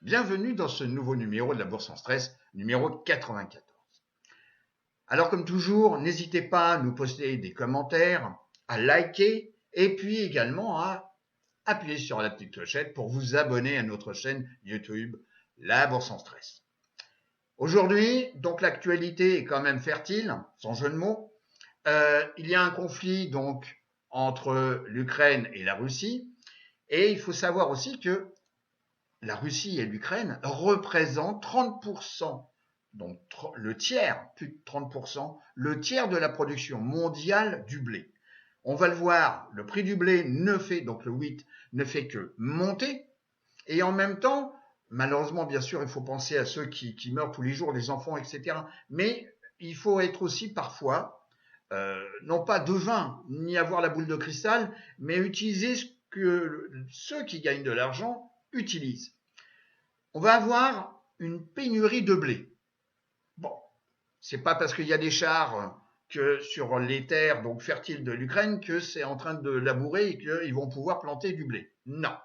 Bienvenue dans ce nouveau numéro de la Bourse en stress, numéro 94. Alors comme toujours, n'hésitez pas à nous poster des commentaires, à liker et puis également à appuyer sur la petite clochette pour vous abonner à notre chaîne YouTube, la Bourse en stress. Aujourd'hui, donc l'actualité est quand même fertile, sans jeu de mots. Il y a un conflit donc entre l'Ukraine et la Russie et il faut savoir aussi que la Russie et l'Ukraine représentent 30%, donc le tiers, plus de 30%, le tiers de la production mondiale du blé. On va le voir, le prix du blé donc le wheat, ne fait que monter. Et en même temps, malheureusement, bien sûr, il faut penser à ceux qui meurent tous les jours, les enfants, etc. Mais il faut être aussi parfois, non pas devin, ni avoir la boule de cristal, mais utiliser ce que ceux qui gagnent de l'argent utilisent. On va avoir une pénurie de blé. Bon, c'est pas parce qu'il y a des chars que sur les terres donc fertiles de l'Ukraine que c'est en train de labourer et qu'ils vont pouvoir planter du blé. Non.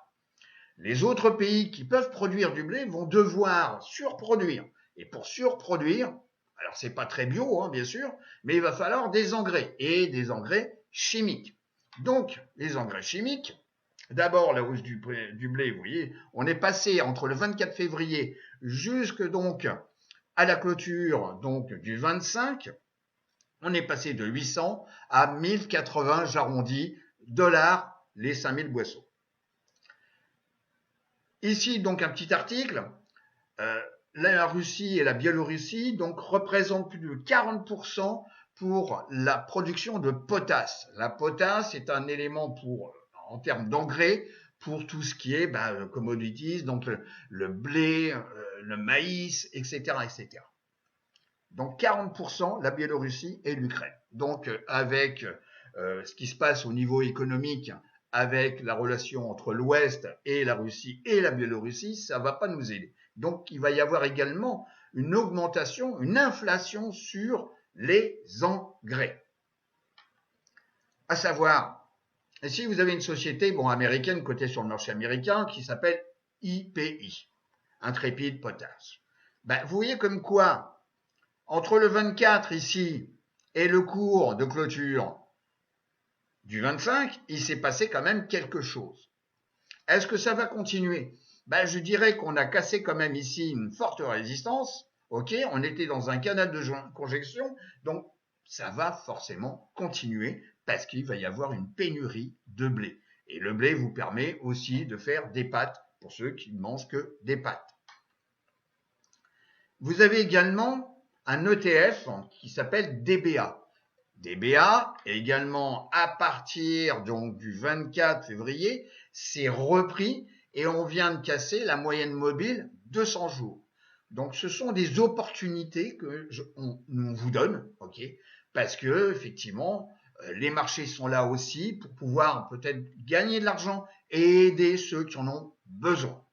Les autres pays qui peuvent produire du blé vont devoir surproduire. Et pour surproduire, alors c'est pas très bio, hein, bien sûr, mais il va falloir des engrais et des engrais chimiques. Donc, les engrais chimiques, d'abord la hausse du blé, vous voyez, on est passé entre le 24 février jusque donc à la clôture donc du 25, on est passé de 800 à 1080, j'arrondis, dollars les 5000 boisseaux. Ici donc un petit article, la Russie et la Biélorussie donc représentent plus de 40% pour la production de potasse. La potasse est un élément en termes d'engrais pour tout ce qui est commodities, donc le blé, le maïs, etc., etc. Donc 40% la Biélorussie et l'Ukraine. Donc avec ce qui se passe au niveau économique, avec la relation entre l'Ouest et la Russie et la Biélorussie, ça ne va pas nous aider. Donc il va y avoir également une augmentation, une inflation sur les engrais. À savoir, ici vous avez une société américaine cotée sur le marché américain qui s'appelle IPI, Intrepid Potash. Vous voyez comme quoi, entre le 24 ici et le cours de clôture du 25, il s'est passé quand même quelque chose. Est-ce que ça va continuer? Je dirais qu'on a cassé quand même ici une forte résistance. Ok, on était dans un canal de conjonction, donc ça va forcément continuer parce qu'il va y avoir une pénurie de blé. Et le blé vous permet aussi de faire des pâtes pour ceux qui ne mangent que des pâtes. Vous avez également un ETF qui s'appelle DBA. DBA, également à partir donc du 24 février, c'est repris et on vient de casser la moyenne mobile 200 jours. Donc ce sont des opportunités que on vous donne, ok, parce que effectivement les marchés sont là aussi pour pouvoir peut-être gagner de l'argent et aider ceux qui en ont besoin.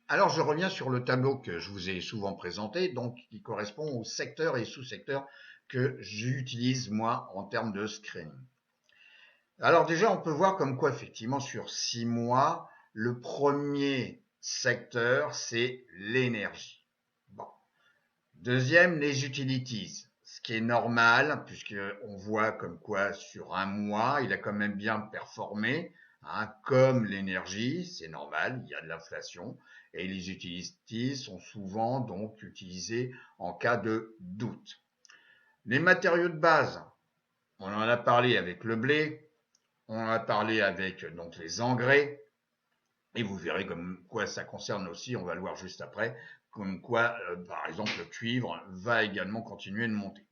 Alors je reviens sur le tableau que je vous ai souvent présenté, donc qui correspond aux secteurs et sous-secteurs que j'utilise moi en termes de screening. Alors déjà, on peut voir comme quoi effectivement sur 6 mois, le premier secteur, c'est l'énergie. Bon. Deuxième, les utilities, ce qui est normal puisqu'on voit comme quoi sur un mois, il a quand même bien performé, hein, comme l'énergie, c'est normal, il y a de l'inflation et les utilities sont souvent donc utilisés en cas de doute. Les matériaux de base, on en a parlé avec le blé, on en a parlé avec donc les engrais, et vous verrez comme quoi ça concerne aussi, on va le voir juste après, comme quoi par exemple le cuivre va également continuer de monter.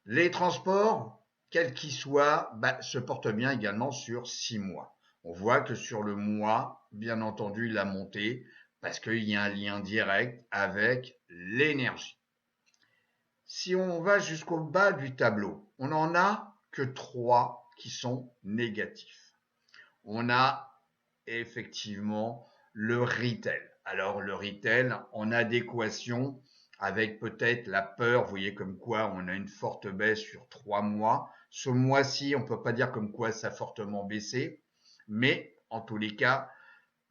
Les transports, quels qu'ils soient, se portent bien également sur 6 mois. On voit que sur le mois, bien entendu, il a monté parce qu'il y a un lien direct avec l'énergie. Si on va jusqu'au bas du tableau, on n'en a que 3 qui sont négatifs. On a effectivement le retail. Alors le retail en adéquation avec peut-être la peur, vous voyez comme quoi on a une forte baisse sur 3 mois. Ce mois-ci, on ne peut pas dire comme quoi ça a fortement baissé, mais en tous les cas,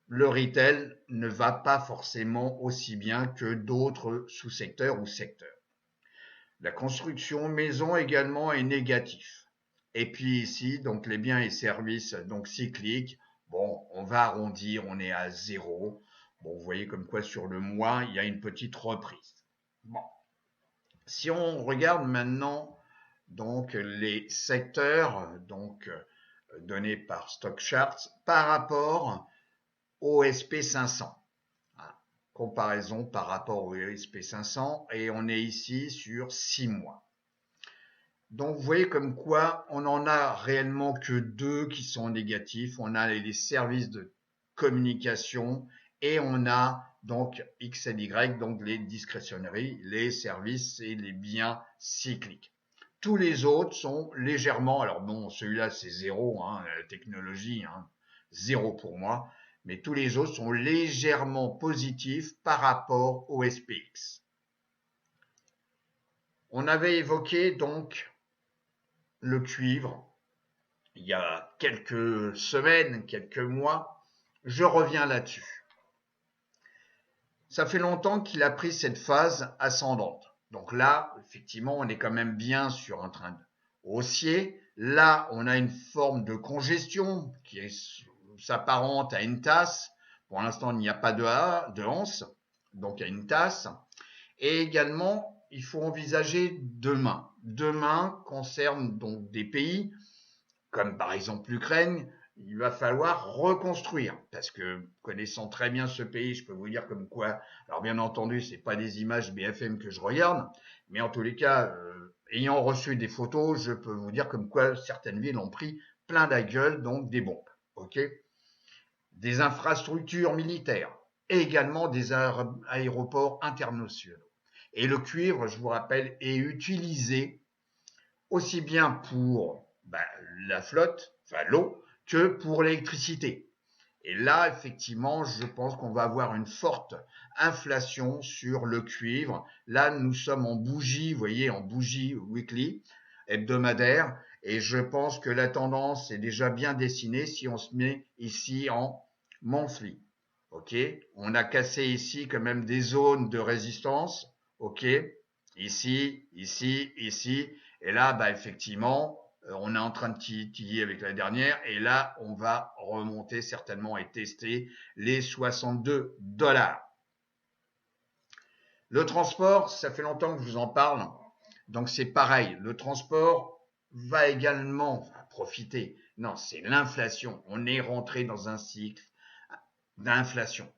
le retail ne va pas forcément aussi bien que d'autres sous-secteurs ou secteurs. La construction maison également est négatif. Et puis ici, donc les biens et services donc cycliques, bon, on va arrondir, on est à 0. Bon, vous voyez comme quoi sur le mois, il y a une petite reprise. Bon, si on regarde maintenant donc les secteurs donc donnés par StockCharts par rapport au SP500. Comparaison par rapport au SP500 et on est ici sur 6 mois. Donc vous voyez comme quoi on n'en a réellement que deux qui sont négatifs. On a les services de communication et on a donc X et Y, donc les discrétionneries, les services et les biens cycliques. Tous les autres sont légèrement, alors bon, celui-là c'est 0, la technologie, 0 pour moi, mais tous les autres sont légèrement positifs par rapport au SPX. On avait évoqué donc le cuivre il y a quelques semaines, quelques mois. Je reviens là-dessus. Ça fait longtemps qu'il a pris cette phase ascendante. Donc là, effectivement, on est quand même bien sur un train haussier. Là, on a une forme de congestion qui s'apparente à une tasse. Pour l'instant, il n'y a pas de anse, donc il y a une tasse. Et également, il faut envisager demain. Demain concerne donc des pays comme par exemple l'Ukraine. Il va falloir reconstruire parce que connaissant très bien ce pays, je peux vous dire comme quoi. Alors bien entendu, c'est pas des images BFM que je regarde, mais en tous les cas, ayant reçu des photos, je peux vous dire comme quoi certaines villes ont pris plein la gueule, donc des bombes, ok, des infrastructures militaires et également des aéroports internationaux. Et le cuivre, je vous rappelle, est utilisé aussi bien pour la flotte, enfin l'eau, que pour l'électricité. Et là, effectivement, je pense qu'on va avoir une forte inflation sur le cuivre. Là, nous sommes en bougie, vous voyez, en bougie weekly, hebdomadaire, et je pense que la tendance est déjà bien dessinée si on se met ici en monthly. Ok, on a cassé ici quand même des zones de résistance. Ok, ici, ici, ici, et là, effectivement, on est en train de titiller avec la dernière, et là, on va remonter certainement et tester les 62 $. Le transport, ça fait longtemps que je vous en parle, donc c'est pareil. Le transport va également profiter. Non, c'est l'inflation. On est rentré dans un cycle d'inflation.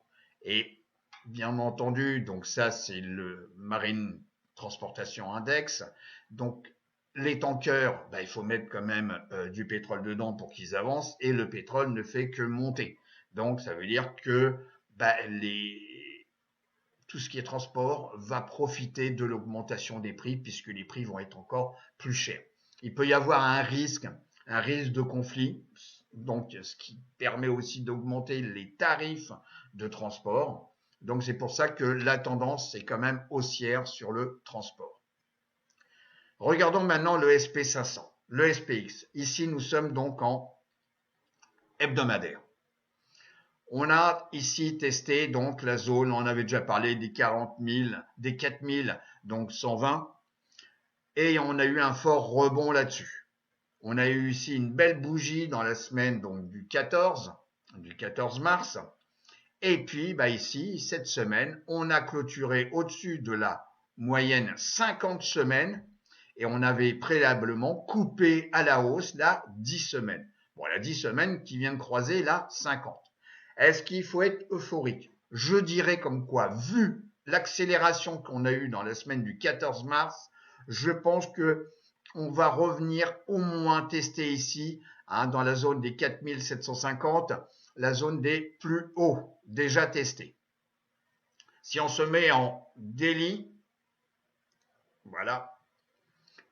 Et bien entendu, donc ça, c'est le Marine Transportation Index. Donc, les tankers, il faut mettre quand même du pétrole dedans pour qu'ils avancent, et le pétrole ne fait que monter. Donc, ça veut dire que tout ce qui est transport va profiter de l'augmentation des prix, puisque les prix vont être encore plus chers. Il peut y avoir un risque de conflit, donc ce qui permet aussi d'augmenter les tarifs de transport. Donc c'est pour ça que la tendance est quand même haussière sur le transport. Regardons maintenant le SP500, le SPX. Ici, nous sommes donc en hebdomadaire. On a ici testé donc la zone, on avait déjà parlé des 40 000, des 4 000, donc 120, et on a eu un fort rebond là-dessus. On a eu ici une belle bougie dans la semaine donc du 14 mars, et puis ici, cette semaine, on a clôturé au-dessus de la moyenne 50 semaines, et on avait préalablement coupé à la hausse la 10 semaines. Bon, la 10 semaines qui vient de croiser la 50. Est-ce qu'il faut être euphorique? Je dirais comme quoi, vu l'accélération qu'on a eue dans la semaine du 14 mars, je pense que on va revenir au moins tester ici, dans la zone des 4750, la zone des plus hauts, déjà testés. Si on se met en daily, voilà,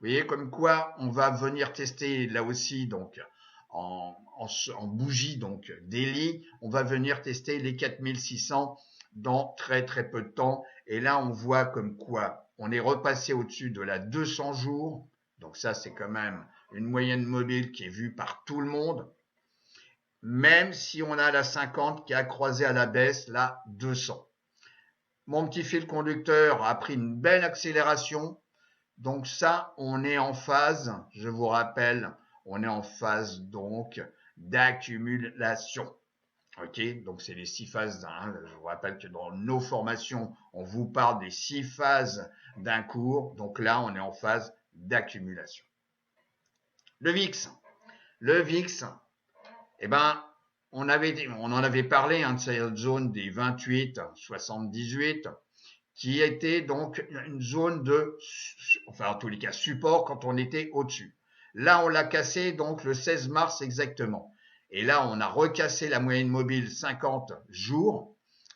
vous voyez comme quoi on va venir tester là aussi, donc en bougie, donc daily, on va venir tester les 4600 dans très très peu de temps. Et là, on voit comme quoi on est repassé au-dessus de la 200 jours. Donc ça, c'est quand même une moyenne mobile qui est vue par tout le monde. même si on a la 50 qui a croisé à la baisse la 200. Mon petit fil conducteur a pris une belle accélération. Donc ça, on est en phase, je vous rappelle, on est en phase donc d'accumulation. Ok, donc c'est les 6 phases. Je vous rappelle que dans nos formations, on vous parle des 6 phases d'un cours. Donc là, on est en phase d'accumulation. Le VIX. Le VIX, eh ben, on en avait parlé de cette zone des 28-78 qui était donc une zone de, enfin en tous les cas, support quand on était au-dessus. Là, on l'a cassé donc le 16 mars exactement. Et là, on a recassé la moyenne mobile 50 jours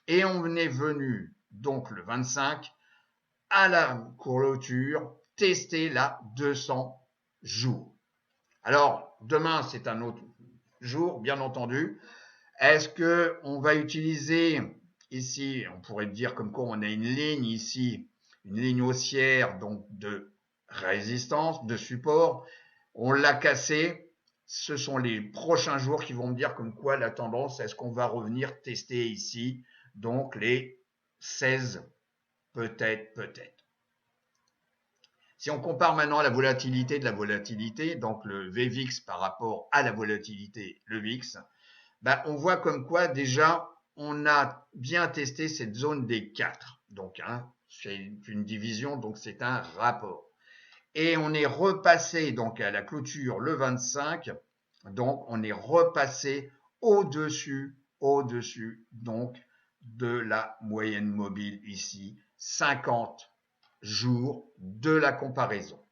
et on est venu donc le 25 à la clôture tester la 200 jours. Alors, demain, c'est un autre jour, bien entendu. Est-ce que on va utiliser ici, on pourrait dire comme quoi on a une ligne ici, une ligne haussière donc de résistance, de support. On l'a cassé. Ce sont les prochains jours qui vont me dire comme quoi la tendance, est-ce qu'on va revenir tester ici, donc les 16, peut-être. Si on compare maintenant la volatilité de la volatilité, donc le VVIX par rapport à la volatilité, le VIX, ben, on voit comme quoi déjà on a bien testé cette zone des 4. Donc c'est une division, donc c'est un rapport. Et on est repassé donc à la clôture le 25, donc on est repassé au-dessus donc de la moyenne mobile ici, 50 jours de la comparaison.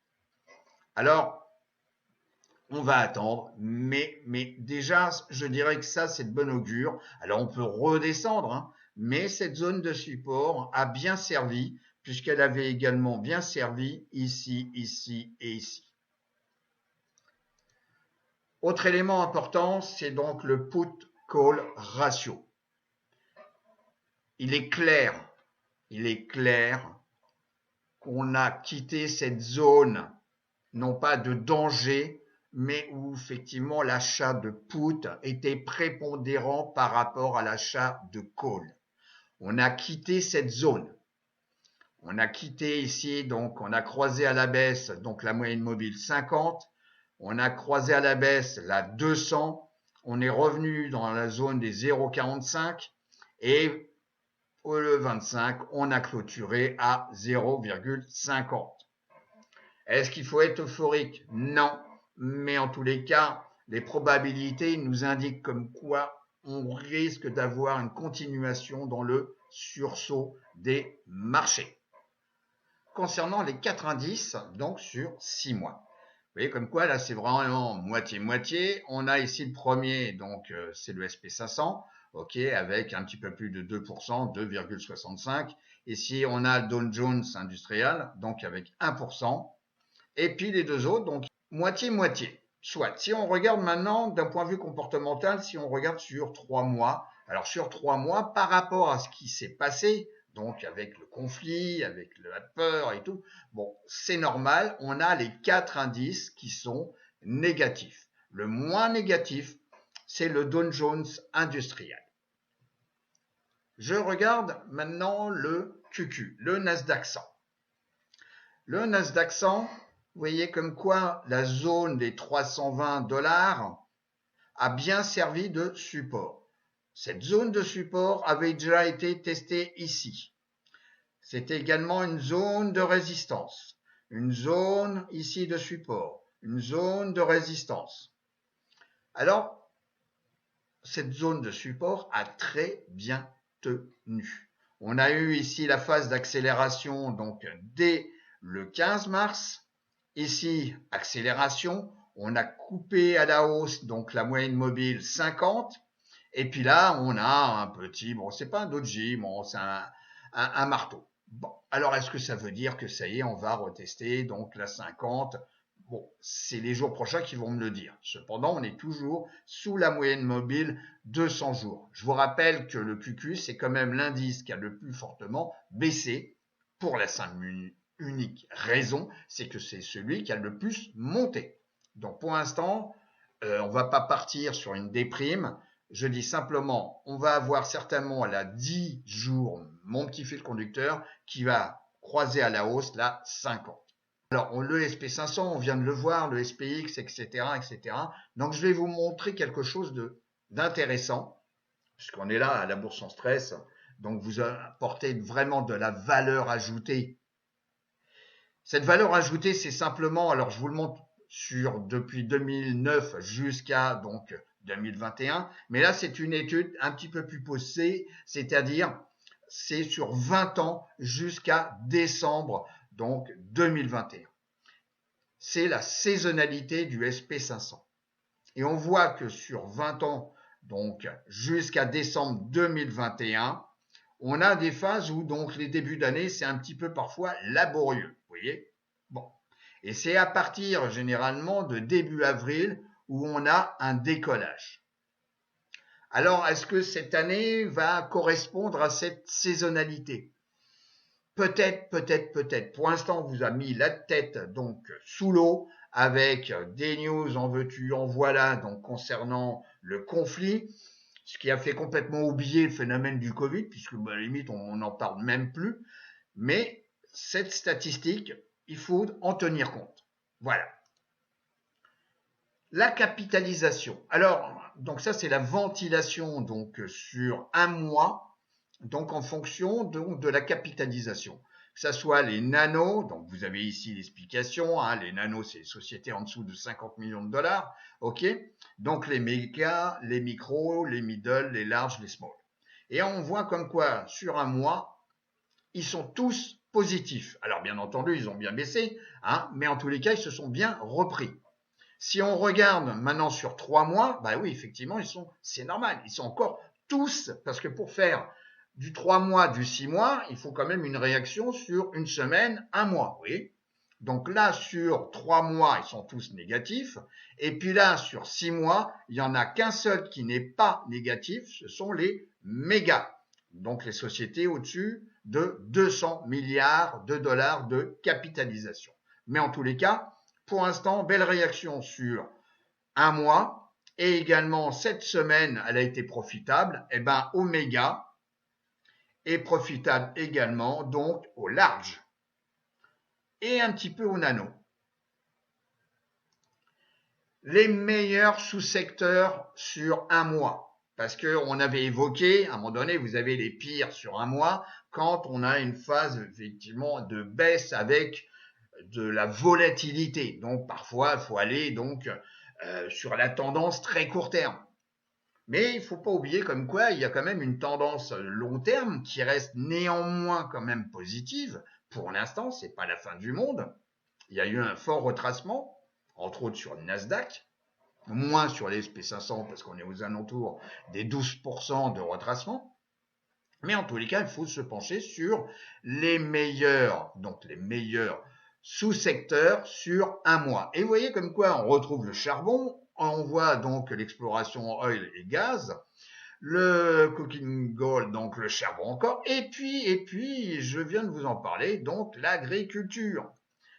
Alors, on va attendre, mais déjà, je dirais que ça, c'est de bon augure. Alors, on peut redescendre, mais cette zone de support a bien servi, puisqu'elle avait également bien servi ici, ici et ici. Autre élément important, c'est donc le put-call ratio. Il est clair qu'on a quitté cette zone, non pas de danger, mais où effectivement l'achat de put était prépondérant par rapport à l'achat de call. On a quitté cette zone. On a quitté ici, donc on a croisé à la baisse donc la moyenne mobile 50, on a croisé à la baisse la 200, on est revenu dans la zone des 0,45 et le 25, on a clôturé à 0,50. Est-ce qu'il faut être euphorique? Non. Mais en tous les cas, les probabilités nous indiquent comme quoi on risque d'avoir une continuation dans le sursaut des marchés. Concernant les 4 indices, donc sur 6 mois. Vous voyez comme quoi là c'est vraiment moitié-moitié. On a ici le premier, donc c'est le SP500, ok, avec un petit peu plus de 2%, 2,65. Ici on a le Dow Jones Industrial, donc avec 1%. Et puis les deux autres, donc moitié-moitié. Soit, si on regarde maintenant d'un point de vue comportemental, si on regarde sur 3 mois, alors sur 3 mois, par rapport à ce qui s'est passé, donc avec le conflit, avec la peur et tout, bon, c'est normal, on a les 4 indices qui sont négatifs. Le moins négatif, c'est le Dow Jones Industrial. Je regarde maintenant le QQ, le Nasdaq 100. Le Nasdaq 100, vous voyez comme quoi la zone des 320 $ a bien servi de support. Cette zone de support avait déjà été testée ici. C'était également une zone de résistance, une zone ici de support, une zone de résistance. Alors, cette zone de support a très bien tenu. On a eu ici la phase d'accélération donc dès le 15 mars. Ici, accélération, on a coupé à la hausse donc la moyenne mobile 50. Et puis là, on a un petit, bon, c'est pas un doji, bon, c'est un marteau. Bon, alors est-ce que ça veut dire que ça y est, on va retester donc la 50? Bon, c'est les jours prochains qui vont me le dire. Cependant, on est toujours sous la moyenne mobile 200 jours. Je vous rappelle que le QQ, c'est quand même l'indice qui a le plus fortement baissé pour la simple unique raison, c'est que c'est celui qui a le plus monté. Donc pour l'instant, on va pas partir sur une déprime. Je dis simplement, on va avoir certainement là 10 jours mon petit fil conducteur qui va croiser à la hausse la 50. Alors, le SP500, on vient de le voir, le SPX, etc., etc. Donc, je vais vous montrer quelque chose d'intéressant, puisqu'on est là à la bourse en stress. Donc, vous apportez vraiment de la valeur ajoutée. Cette valeur ajoutée, c'est simplement, alors je vous le montre depuis 2009 jusqu'à donc 2021, mais là, c'est une étude un petit peu plus poussée, c'est-à-dire, c'est sur 20 ans jusqu'à décembre donc 2021. C'est la saisonnalité du SP500. Et on voit que sur 20 ans, donc jusqu'à décembre 2021, on a des phases où donc les débuts d'année, c'est un petit peu parfois laborieux. Vous voyez? Bon. Et c'est à partir généralement de début avril où on a un décollage. Alors, est-ce que cette année va correspondre à cette saisonnalité? Peut-être, peut-être, peut-être. Pour l'instant, on vous a mis la tête donc sous l'eau avec des news en veux-tu, en voilà, donc concernant le conflit, ce qui a fait complètement oublier le phénomène du Covid, puisque à la limite, on n'en parle même plus. Mais cette statistique, il faut en tenir compte. Voilà. La capitalisation. Alors, donc ça, c'est la ventilation donc sur un mois, donc en fonction donc, de la capitalisation. Que ça soit les nanos, donc vous avez ici l'explication, hein, les nanos, c'est les sociétés en dessous de 50 millions de dollars, ok? Donc les méga, les micros, les middle, les larges, les small. Et on voit comme quoi, sur un mois, ils sont tous positifs. Alors bien entendu, ils ont bien baissé, hein, mais en tous les cas, ils se sont bien repris. Si on regarde maintenant sur 3 mois, bah oui, effectivement, c'est normal, ils sont encore tous, parce que pour faire du 3 mois, du 6 mois, il faut quand même une réaction sur une semaine, un mois, oui. Donc là, sur 3 mois, ils sont tous négatifs. Et puis là, sur 6 mois, il n'y en a qu'un seul qui n'est pas négatif, ce sont les mégas. Donc les sociétés au-dessus de 200 milliards de dollars de capitalisation. Mais en tous les cas, pour l'instant, belle réaction sur un mois et également cette semaine, elle a été profitable. Et ben, Omega est profitable également, donc au large et un petit peu au nano. Les meilleurs sous-secteurs sur un mois. Parce qu'on avait évoqué, à un moment donné, vous avez les pires sur un mois quand on a une phase effectivement de baisse avec de la volatilité. Donc parfois, il faut aller donc sur la tendance très court terme. Mais il ne faut pas oublier comme quoi il y a quand même une tendance long terme qui reste néanmoins quand même positive. Pour l'instant, c'est pas la fin du monde. Il y a eu un fort retracement, entre autres sur le Nasdaq, moins sur les SP500 parce qu'on est aux alentours des 12% de retracement. Mais en tous les cas, il faut se pencher sur les meilleurs, donc les meilleurs sous-secteurs sur un mois. Et vous voyez comme quoi on retrouve le charbon, on voit donc l'exploration oil et gaz, le coking gold, donc le charbon encore, et puis, je viens de vous en parler, donc l'agriculture.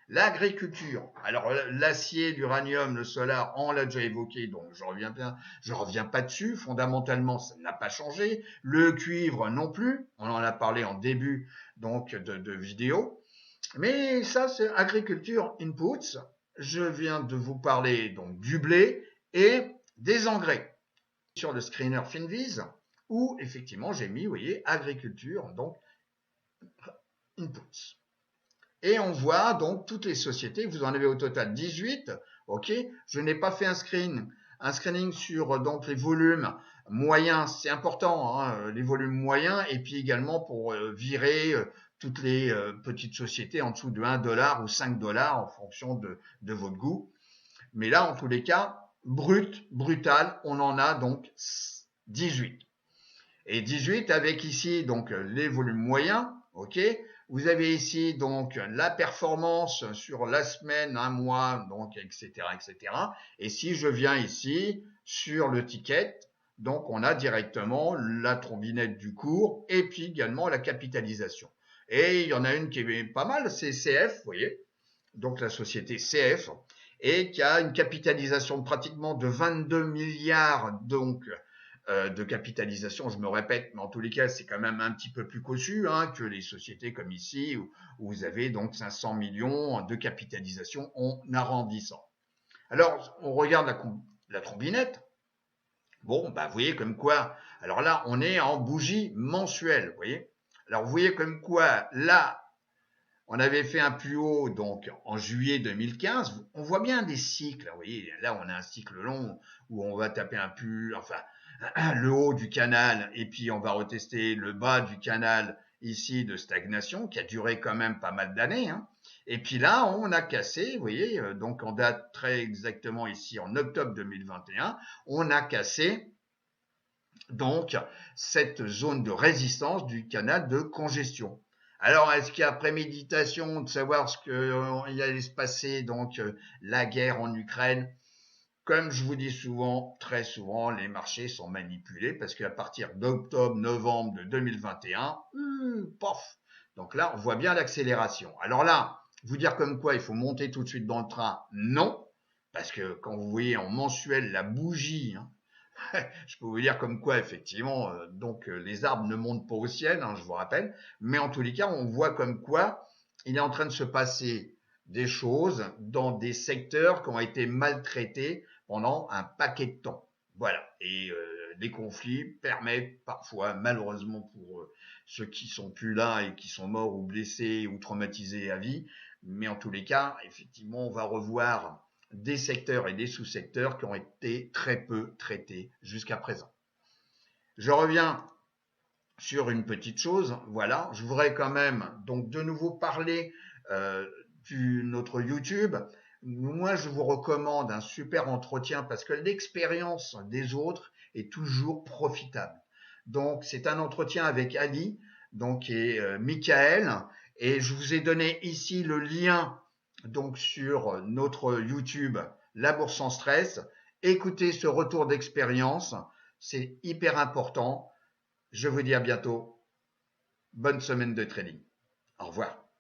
L'agriculture. Alors, l'acier, l'uranium, le solar, on l'a déjà évoqué, donc je reviens pas dessus. Fondamentalement, ça n'a pas changé. Le cuivre non plus. On en a parlé en début, donc, de vidéo. Mais ça, c'est agriculture inputs. Je viens de vous parler, donc, du blé et des engrais. Sur le screener Finviz, où, effectivement, j'ai mis, vous voyez, agriculture, donc, inputs. Et on voit donc toutes les sociétés, vous en avez au total 18, ok. Je n'ai pas fait un screening sur donc les volumes moyens, c'est important, hein, les volumes moyens, et puis également pour virer toutes les petites sociétés en dessous de 1 dollar ou 5 dollars en fonction de votre goût. Mais là, en tous les cas, brutal, on en a donc 18. Et 18 avec ici donc les volumes moyens, ok. Vous avez ici donc la performance sur la semaine, un mois, donc etc., etc. Et si je viens ici sur le ticket, donc on a directement la trombinette du cours et puis également la capitalisation. Et il y en a une qui est pas mal, c'est CF, vous voyez, donc la société CF. et qui a une capitalisation de pratiquement de 22 milliards donc de capitalisation, je me répète, mais en tous les cas, c'est quand même un petit peu plus cossu que les sociétés comme ici, où vous avez donc 500 millions de capitalisation en arrondissant. Alors, on regarde la trombinette. Bon, bah, vous voyez comme quoi. Alors là, on est en bougie mensuelle, vous voyez. Alors, vous voyez comme quoi, là, on avait fait un plus haut donc en juillet 2015. On voit bien des cycles. Vous voyez, là, on a un cycle long où on va taper un plus, enfin, le haut du canal et puis on va retester le bas du canal ici de stagnation qui a duré quand même pas mal d'années. Et puis là, on a cassé, vous voyez, donc on date très exactement ici en octobre 2021, on a cassé donc cette zone de résistance du canal de congestion. Alors, est-ce qu'il y a préméditation de savoir ce qu'il allait se passer, donc la guerre en Ukraine? Comme je vous dis souvent, très souvent, les marchés sont manipulés parce qu'à partir d'octobre, novembre de 2021, pof. Donc là, on voit bien l'accélération. Alors là, vous dire comme quoi il faut monter tout de suite dans le train, non. Parce que quand vous voyez en mensuel la bougie, je peux vous dire comme quoi effectivement, donc les arbres ne montent pas au ciel, je vous rappelle. Mais en tous les cas, on voit comme quoi il est en train de se passer des choses dans des secteurs qui ont été maltraités pendant un paquet de temps. Voilà. Et les conflits permettent parfois, malheureusement pour ceux qui sont plus là et qui sont morts ou blessés ou traumatisés à vie, mais en tous les cas, effectivement, on va revoir des secteurs et des sous-secteurs qui ont été très peu traités jusqu'à présent. Je reviens sur une petite chose, voilà, je voudrais quand même donc de nouveau parler de notre YouTube. Moi, je vous recommande un super entretien parce que l'expérience des autres est toujours profitable. Donc, c'est un entretien avec Ali, donc et Michael, et je vous ai donné ici le lien donc sur notre YouTube, La Bourse sans stress. Écoutez ce retour d'expérience, c'est hyper important. Je vous dis à bientôt. Bonne semaine de trading. Au revoir.